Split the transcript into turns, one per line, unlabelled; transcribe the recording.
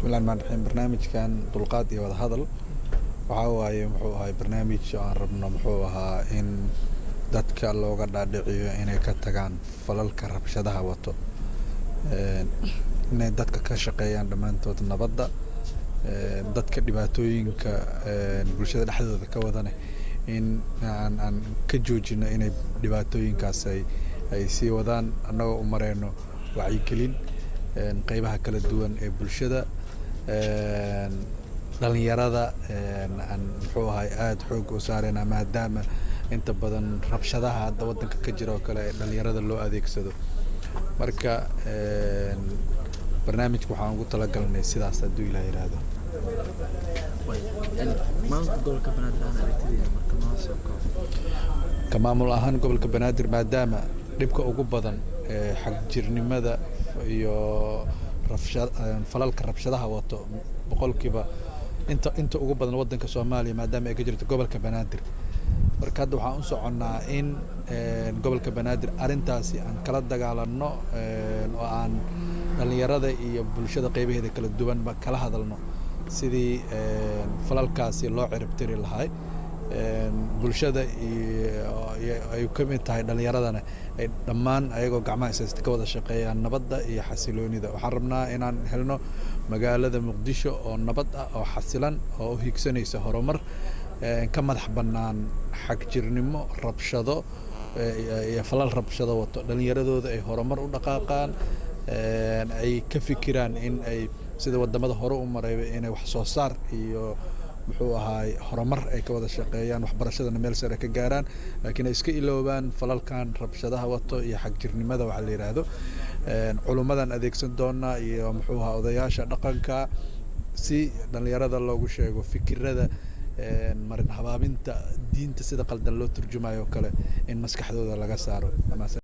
bismillahi rahmaani rahiim barnaamijkan dulqaad iyo wada hadal waxa waaye muxuu ahaa barnaamij aan rabno muxuu ahaa in dadka looga dhaadhiciyo inay ka tagaan falalka rabshadaha wato inay dadka ka shaqeeyaan dhammaantood nabadda dadka dhibaatooyinka bulshada dhexdooda ka wadana in aan ka joojino inay dhibaatooyinkaas ay sii wadaan annagoo u mareyno wacyigelin qaybaha kala duwan ee bulshada dhalinyarada aan muxuu ahaa aad xoog u saarayna maadaama inta badan rabshadaha hadda waddanka ka jira oo kale ee dhalinyarada loo adeegsado marka barnaamijka waxaan ugu talagalnay sidaas hadduu ilaa yiraahdo ka maamul ahaan gobolka banaadir maadaama dhibka ugu badan xag jirnimada iyo falalka rabshadaha wato boqolkiiba inta ugu badan waddanka Soomaaliya maadaama ay ka jirto gobolka banaadir marka hadda waxaan u soconnaa in gobolka banaadir arintaasi aan kala dagaalano oo aan dhalinyarada iyo bulshada qaybaheeda kala duwan ba kala hadalno sidii falalkaasi loo ciribtiri lahaa bulshada ay ka mid tahay dhalinyaradana ay dhammaan ayagoo gacmaha isaysta ka wada shaqeeyaan nabadda iyo xasiloonida waxaan rabnaa inaan helno magaalada Muqdisho oo nabad ah oo xasilan oo higsanaysa horumar ka madax bannaan xag jirnimo rabshado iyo falal rabshado wato dhalinyaradooda ay horumar u dhaqaaqaan ay ka fikiraan in ay sida wadamada hore u maray inay wax soo saar iyo muxuu ahaay horumar ay ka wada shaqeeyaan waxbarashadana meel sare ka gaaraan laakiin ay iska iloobaan falalkan rabshadaha wato iyo xag jirnimada waxa la yiraahdo culumadan adeegsan doona iyo muxuu ahaa odayaasha dhaqanka si dhalinyarada loogu sheego fikirada marin habaabinta diinta sida qaldan loo turjumayo kale in maskaxdooda laga saaro